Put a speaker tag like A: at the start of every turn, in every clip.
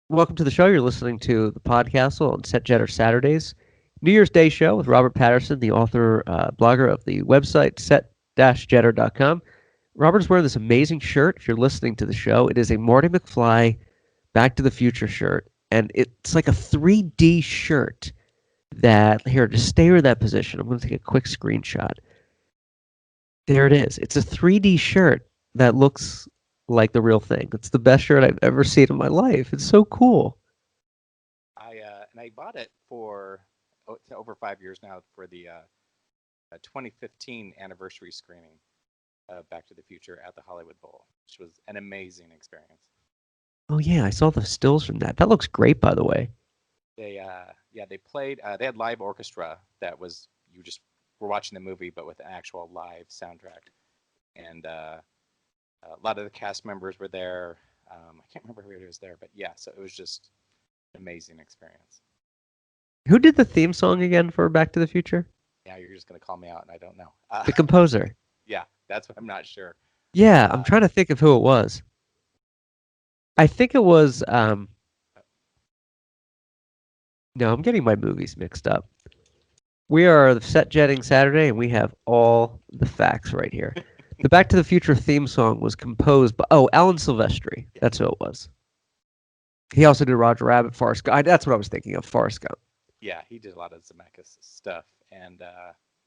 A: Welcome to the show. You're listening to the Podcastle on Set Jetter Saturdays, New Year's Day show with Robert Patterson, the author, blogger of the website set-jetter.com. Robert's wearing this amazing shirt. If you're listening to the show, it is a Marty McFly Back to the Future shirt, and it's like a 3D shirt that, here, just stay in that position. I'm going to take a quick screenshot. There it is. It's a 3D shirt that looks like the real thing. It's the best shirt I've ever seen in my life. It's so cool.
B: I bought it for it's over 5 years now for the 2015 anniversary screening of Back to the Future at the Hollywood Bowl, which was an amazing experience.
A: Oh yeah, I saw the stills from that. That looks great, by the way.
B: They played. They had live orchestra that was you just were watching the movie, but with an actual live soundtrack, and a lot of the cast members were there. I can't remember who was there, but yeah, so it was just an amazing experience.
A: Who did the theme song again for Back to the Future?
B: Yeah, you're just gonna call me out, and I don't know.
A: The composer.
B: Yeah, that's what I'm not sure.
A: Yeah, I'm trying to think of who it was. I think it was. No, I'm getting my movies mixed up. We are the Set Jetting Saturday, and we have all the facts right here. The Back to the Future theme song was composed by Alan Silvestri. That's who it was. He also did Roger Rabbit, Forrest Gump. That's what I was thinking of, Forrest Gump.
B: Yeah, he did a lot of Zemeckis stuff, and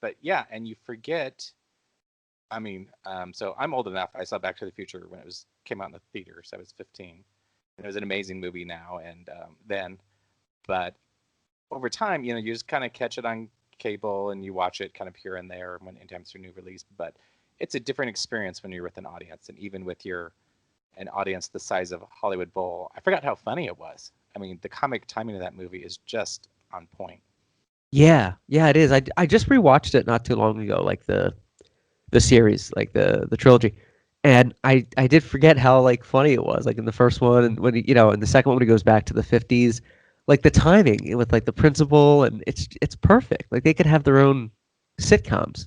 B: but yeah, and you forget. I mean, so I'm old enough. I saw Back to the Future when it came out in the theater, so I was 15, and it was an amazing movie now and then, but over time, you just kind of catch it on cable and you watch it kind of here and there when anytime it's a new release, but it's a different experience when you're with an audience, and even with an audience the size of Hollywood Bowl. I forgot how funny it was. I mean, the comic timing of that movie is just on point.
A: Yeah, it is. I just rewatched it not too long ago, like the series, like the trilogy, and I did forget how like funny it was, like in the first one, and when in the second one when he goes back to the 50s, like the timing with like the principal, and it's perfect. Like they could have their own sitcoms.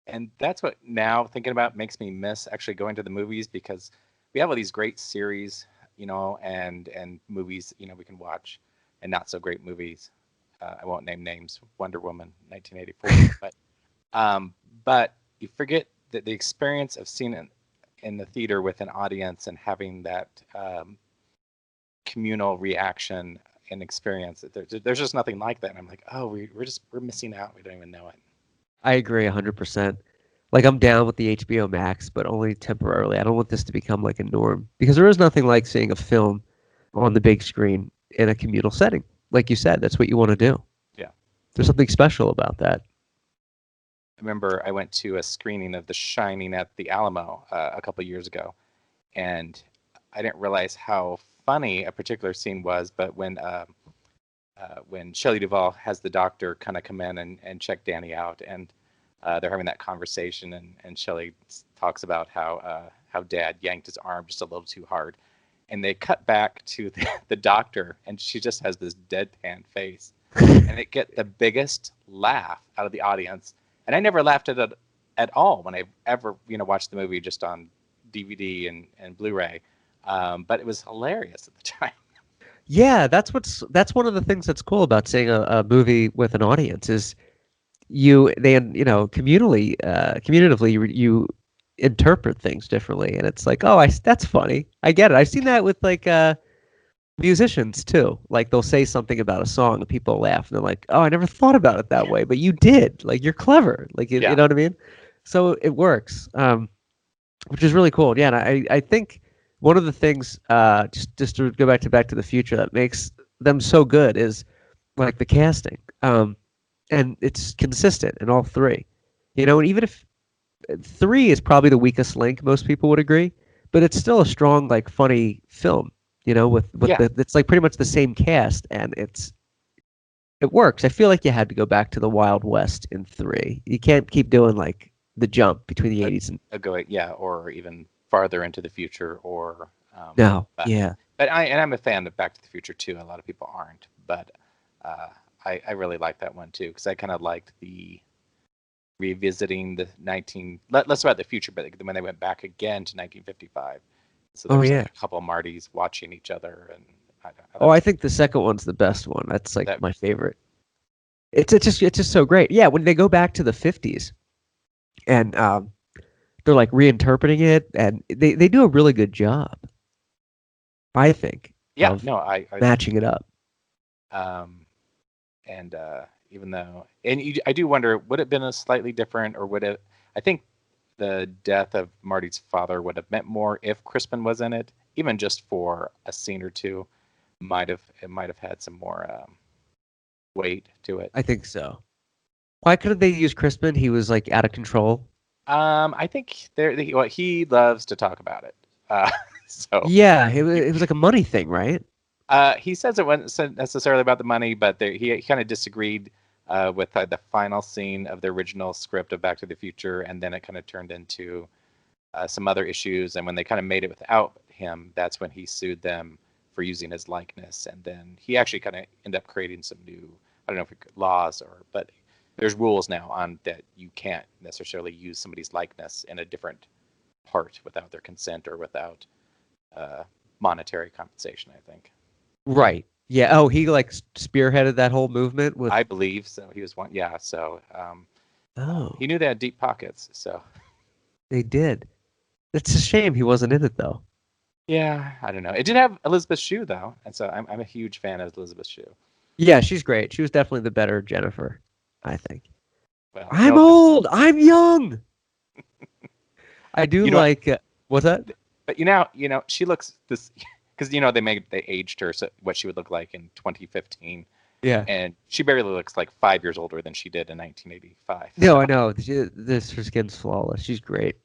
B: And that's what now thinking about makes me miss actually going to the movies, because we have all these great series, and movies, we can watch, and not so great movies. I won't name names. Wonder Woman, 1984, but you forget that the experience of seeing it in the theater with an audience and having that communal reaction and experience. There's just nothing like that. And I'm like, oh, we're missing out. We don't even know it.
A: I agree 100%. Like I'm down with the HBO Max, but only temporarily. I don't want this to become like a norm because there is nothing like seeing a film on the big screen in a communal setting. Like you said, that's what you want to do.
B: Yeah.
A: There's something special about that.
B: I remember I went to a screening of The Shining at the Alamo a couple of years ago, and I didn't realize how funny a particular scene was. But when Shelley Duvall has the doctor kind of come in and check Danny out, and they're having that conversation, and Shelley talks about how Dad yanked his arm just a little too hard, and they cut back to the doctor, and she just has this deadpan face, and it get the biggest laugh out of the audience. And I never laughed at it at all when I ever watched the movie just on DVD and Blu-ray, but it was hilarious at the time.
A: Yeah, that's one of the things that's cool about seeing a movie with an audience is communitatively you interpret things differently, and it's like, oh, that's funny. I get it. I've seen that with like musicians too. Like they'll say something about a song and people laugh and they're like, oh, I never thought about it that way, but you did. Like you're clever. Like you know what I mean? So it works, which is really cool. Yeah, and I think one of the things, just to go back to the Future, that makes them so good is like the casting, and it's consistent in all three. And even if three is probably the weakest link, most people would agree, but it's still a strong, like, funny film. It's like pretty much the same cast, and it works. I feel like you had to go back to the Wild West in three. You can't keep doing like the jump between the 80s and
B: or even farther into the future, or
A: no,
B: but,
A: yeah.
B: But I'm a fan of Back to the Future too. A lot of people aren't, but I really like that one too, because I kind of liked the revisiting the less about the future, but when they went back again to 1955. So there was like a couple of Martys watching each other, and I
A: Oh,
B: love
A: I think the second one's the best one. That's like
B: that.
A: my favorite. It's just so great. Yeah, when they go back to the 50s and they're like reinterpreting it, and they do a really good job, I think,
B: Yeah,
A: of
B: no, I
A: matching it up.
B: um, and even though, and I do wonder, would it have been a slightly different, or would it? I think the death of Marty's father would have meant more if Crispin was in it, even just for a scene or two. It might have had some more weight to it.
A: I think so. Why couldn't they use Crispin? He was like out of control.
B: I think well, he loves to talk about it. So
A: Yeah,
B: he,
A: it was like a money thing, right?
B: he says it wasn't necessarily about the money, but he kind of disagreed with the final scene of the original script of Back to the Future, and then it kind of turned into some other issues. And when they kind of made it without him, that's when he sued them for using his likeness. And then he actually kind of ended up creating some new, I don't know if laws but there's rules now on that you can't necessarily use somebody's likeness in a different part without their consent or without monetary compensation, I think.
A: Right. Yeah. Oh, he like spearheaded that whole movement with.
B: I believe so. He was one. Yeah. So
A: Oh,
B: he knew they had deep pockets. So
A: they did. It's a shame he wasn't in it though.
B: yeah, I don't know. It did have Elizabeth Shue though, and so I'm a huge fan of Elizabeth Shue.
A: Yeah, she's great. She was definitely the better Jennifer, I think.
B: Well, no
A: I'm
B: offense.
A: old. I'm young. I do
B: You know,
A: like. What's that?
B: but she looks this because they aged her so what she would look like in 2015,
A: Yeah.
B: and she barely looks like 5 years older than she did in 1985.
A: No,
B: So
A: I know. Her skin's flawless. She's great.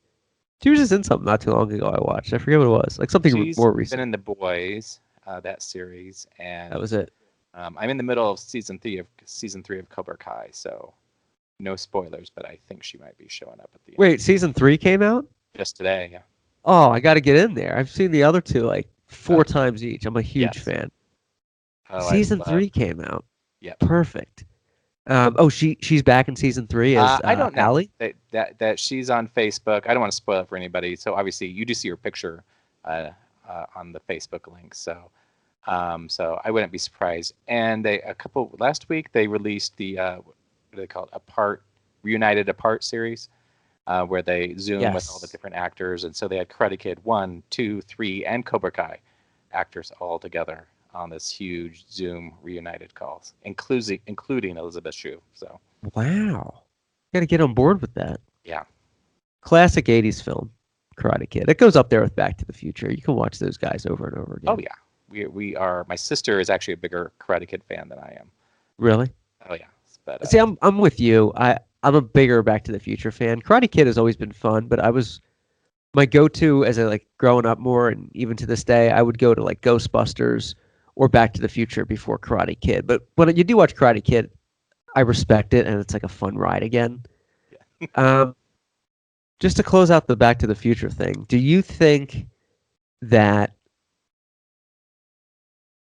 A: She was just in something not too long ago. I watched. I forget what it was. Like something
B: she's
A: more
B: been
A: recent.
B: in The Boys, that series,
A: That
B: and
A: was it.
B: I'm in the middle of season 3 of Cobra Kai, so no spoilers, but I think she might be showing up at the end.
A: Wait, season 3 came out?
B: Just today, yeah.
A: Oh, I got to get in there. I've seen the other two like
B: Uh,
A: 4 times each. I'm a huge
B: yes.
A: fan.
B: Oh, I
A: Season
B: love.
A: 3 came out.
B: Yep.
A: Perfect. Oh, she's back in season 3 as
B: I don't know
A: Allie.
B: that she's on Facebook. I don't want to spoil it for anybody. So obviously, you do see her picture on the Facebook link. So I wouldn't be surprised. And last week they released the what do they call it? Reunited Apart series, where they zoom with all the
A: Yes.
B: different actors, and so they had Karate Kid 1, 2, 3, and Cobra Kai actors all together on this huge Zoom reunited calls, including Elizabeth Shue. So
A: Wow. Got to get on board with that.
B: yeah.
A: Classic 80s film, Karate Kid. It goes up there with Back to the Future. You can watch those guys over and over
B: Oh
A: again.
B: yeah. We are. My sister is actually a bigger Karate Kid fan than I am.
A: Really?
B: Oh yeah. But
A: See, I'm with you. I'm a bigger Back to the Future fan. Karate Kid has always been fun, but I was my go-to as I like growing up more, and even to this day, I would go to like Ghostbusters or Back to the Future before Karate Kid. But when you do watch Karate Kid, I respect it, and it's like a fun ride again.
B: yeah.
A: Just to close out the Back to the Future thing, do you think that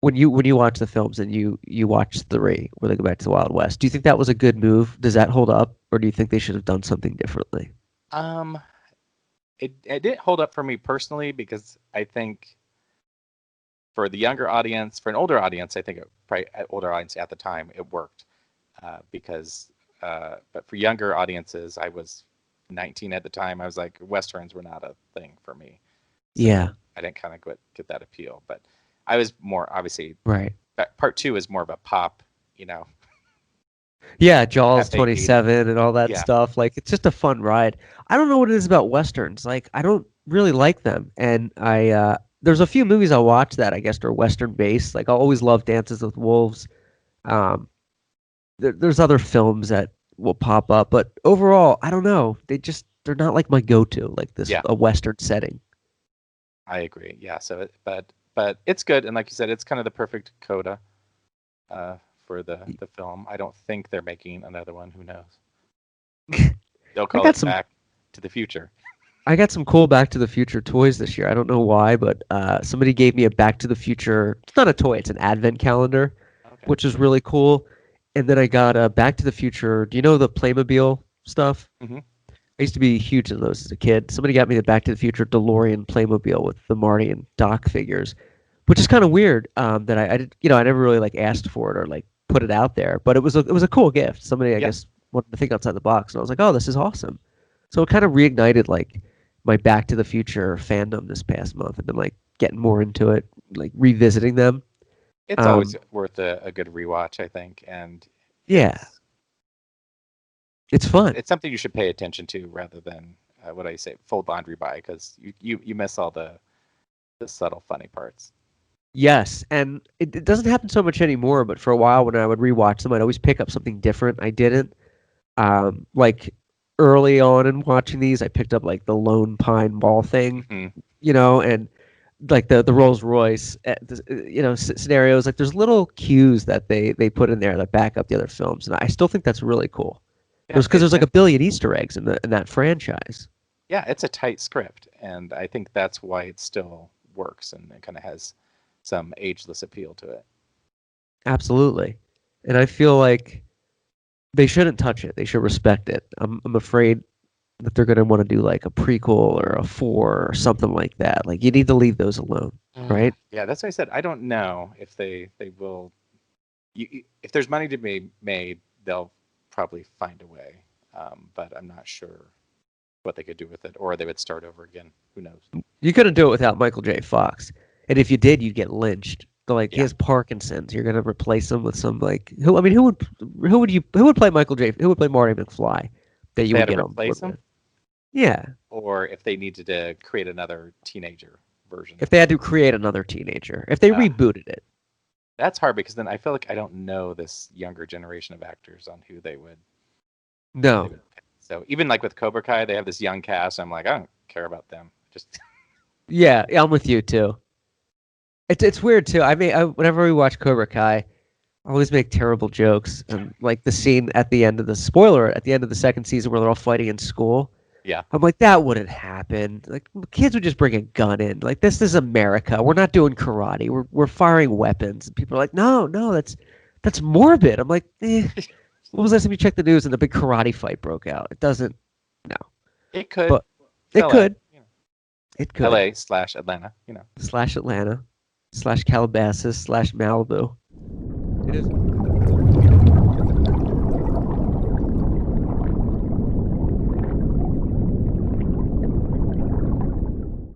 A: when you watch the films and you watch 3 where they go back to the Wild West, do you think that was a good move? Does that hold up, or do you think they should have done something differently?
B: um, it didn't hold up for me personally because I think for the younger audience, for an older audience, I think probably older audience at the time it worked because but for younger audiences, I was 19 at the time. I was like westerns were not a thing for me, so
A: Yeah,
B: I didn't kind of get that appeal. But I was more obviously
A: right.
B: part 2 is more of a pop, you know,
A: Yeah, Jaws
B: F-80.
A: 27 and all that
B: Yeah,
A: stuff. Like it's just a fun ride. I don't know what it is about westerns. Like I don't really like them. And I there's a few movies I'll watch that I guess are western based. Like I always love Dances with Wolves. Um there's other films that will pop up, but overall, I don't know. They're not like my go-to, like this
B: yeah,
A: a western setting.
B: I agree. Yeah, so but it's good, and like you said, it's kind of the perfect coda uh, for the film. I don't think they're making another one. Who knows? They'll
A: I
B: call
A: got
B: it
A: some
B: Back to the Future.
A: I got some cool Back to the Future toys this year. I don't know why, but somebody gave me a Back to the Future. It's not a toy; it's an advent calendar,
B: Okay.
A: which is really cool. And then I got a Back to the Future. Do you know the Playmobil stuff?
B: Hmm.
A: I used to be huge into those as a kid. Somebody got me the Back to the Future DeLorean Playmobil with the Marty and Doc figures. which is kind of weird. That I did, I never really like asked for it or like put it out there, but it was a cool gift. Somebody I
B: Yeah,
A: guess wanted to think outside the box, and I was like, oh, this is awesome. So it kind of reignited like my Back to the Future fandom this past month. I've been like getting more into it, like revisiting them.
B: it's always
A: Um,
B: worth a good rewatch, I think, and
A: yeah,
B: it's
A: it's fun.
B: it's something you should pay attention to rather than what do I say, fold laundry by, because you miss all the subtle funny parts.
A: Yes, and it doesn't happen so much anymore. But for a while, when I would rewatch them, I'd always pick up something different. I didn't. Like early on in watching these, I picked up like the Lone Pine Ball thing,
B: Hmm.
A: and like the Rolls Royce, scenarios. Like there's little cues that they put in there that back up the other films, and I still think that's really cool.
B: Yeah,
A: There's because there's like a billion Easter eggs in that franchise.
B: yeah, it's a tight script, and I think that's why it still works and it kind of has some ageless appeal to it.
A: Absolutely, and I feel like they shouldn't touch it. They should respect it. I'm afraid that they're gonna want to do like a prequel or a four or something like that. Like you need to leave those alone, right?
B: Yeah, that's why I said I don't know if they will. If there's money to be made, they'll probably find a way. But I'm not sure what they could do with it, or they would start over again. Who knows?
A: You couldn't do it without Michael J. Fox, and if you did, you'd get lynched. Like he
B: Yeah,
A: has Parkinson's. You're gonna replace him with some like who? I mean, who would play Michael J. Who would play Marty McFly that
B: if
A: you
B: they
A: would
B: had to
A: get on board
B: replace them,
A: with? Yeah,
B: or if they needed to create another teenager version.
A: if they had to create another teenager, if they
B: Uh,
A: rebooted it.
B: that's hard because then I feel like I don't know this younger generation of actors on who they
A: No.
B: would pick. So even like with Cobra Kai, they have this young cast. I'm like, I don't care about them. Just
A: Yeah, I'm with you too. It's weird too. Whenever we watch Cobra Kai, I always make terrible jokes, and like the scene at the end of the spoiler at the end of the second season where they're all fighting in school.
B: yeah,
A: I'm like, that wouldn't happen. Like kids would just bring a gun in. Like this is America. We're not doing karate. We're firing weapons. And people are like, no, no, that's morbid. I'm like, when was the last time you checked the news and a big karate fight broke out? It doesn't. No,
B: it could.
A: but
B: It's
A: it
B: LA,
A: could.
B: you know,
A: It could.
B: LA/Atlanta.
A: /Atlanta /Calabasas /Malibu. It is.